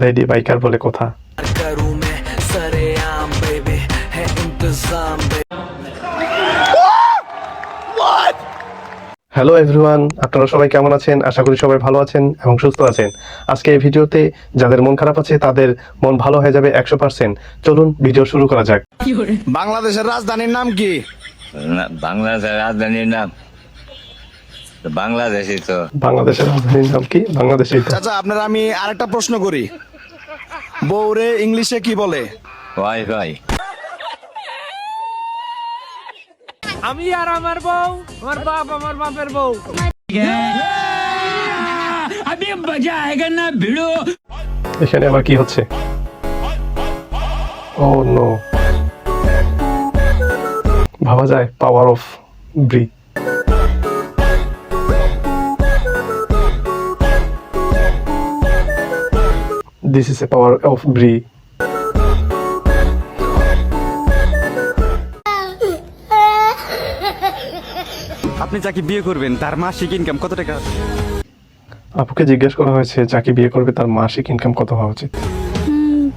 Lady biker বলে কথা। Hello everyone, আপনারা সবাই কেমন আছেন? আশা করি সবাই ভালো আছেন এবং সুস্থ আছেন। আজকে এই ভিডিওতে যাদের মন খারাপ আছে তাদের মন ভালো হয়ে যাবে 100%। চলুন ভিডিও শুরু করা যাক। বাংলাদেশের রাজধানীর নাম কি? বাংলাদেশের রাজধানীর নাম বাংলাদেশই তো। বাংলাদেশের রাজধানীর নাম কি? বাংলাদেশই তো। চাচা, আপনার আমি আরেকটা প্রশ্ন করি, বউরে ইংলিশে কি বলে? ওয়াইফাই। আমি আর আমার বউ, আমার বাপ আমার বাপের বউ। এখানে আবার কি হচ্ছে? ও নো, ভাবা যায় পাওয়ার অফ ব্রি। This is a power of Brie. আপনি যাকে বিয়ে করবেন তার মাসিক ইনকাম কত টাকা? আপুকে জিজ্ঞেস করা হয়েছে যাকে বিয়ে করবে তার মাসিক ইনকাম কত হওয়া উচিত।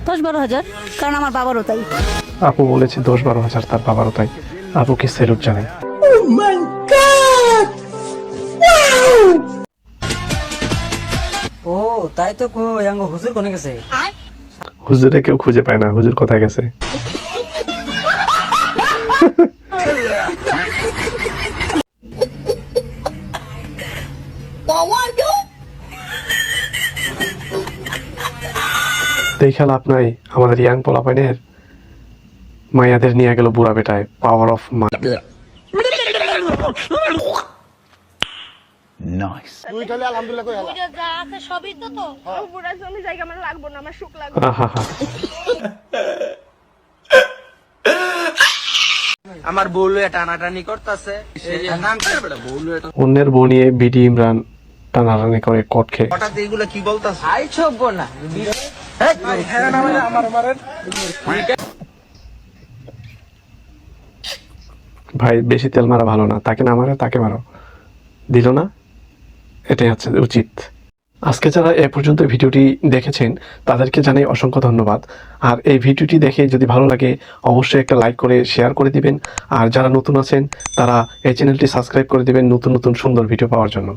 10-12 হাজার, কারণ আমার বাবারও তাই। আপু বলেছে 10-12 হাজার, তার বাবারও তাই। আপুকে স্যালুট জানাই। ও তাই তো, কই আঙ্গ হুজুর কোনে গেছে? হুজুরে কেউ খুঁজে পায় না, হুজুর কোথায় গেছে? দেখা লাভ নাই, আমাদের ইয়াং পোলাপাইনের মায়াদের নিয়ে গেল বুড়া বেটায়। পাওয়ার অফ মা। আহা। আমার বউ লয়ে টানাটানি করতেছে। নাম কি বেটা? বউ লয়ে অন্যের বউ নিয়ে বিডি ইমরান টানাটানি করে কট খেয়ে। হঠাৎ এগুলা কি বলতাছ? আই ছব না। ভাই বেশি তেল মারা ভালো না, তাকে না মারে তাকে মারো। দিল না, এটাই হচ্ছে উচিত। আজকে যারা এ পর্যন্ত ভিডিওটি দেখেছেন তাদেরকে জানাই অসংখ্য ধন্যবাদ। আর এই ভিডিওটি দেখে যদি ভালো লাগে অবশ্যই একটা লাইক করে শেয়ার করে দিবেন। আর যারা নতুন আছেন তারা এই চ্যানেলটি সাবস্ক্রাইব করে দিবেন নতুন নতুন সুন্দর ভিডিও পাওয়ার জন্য।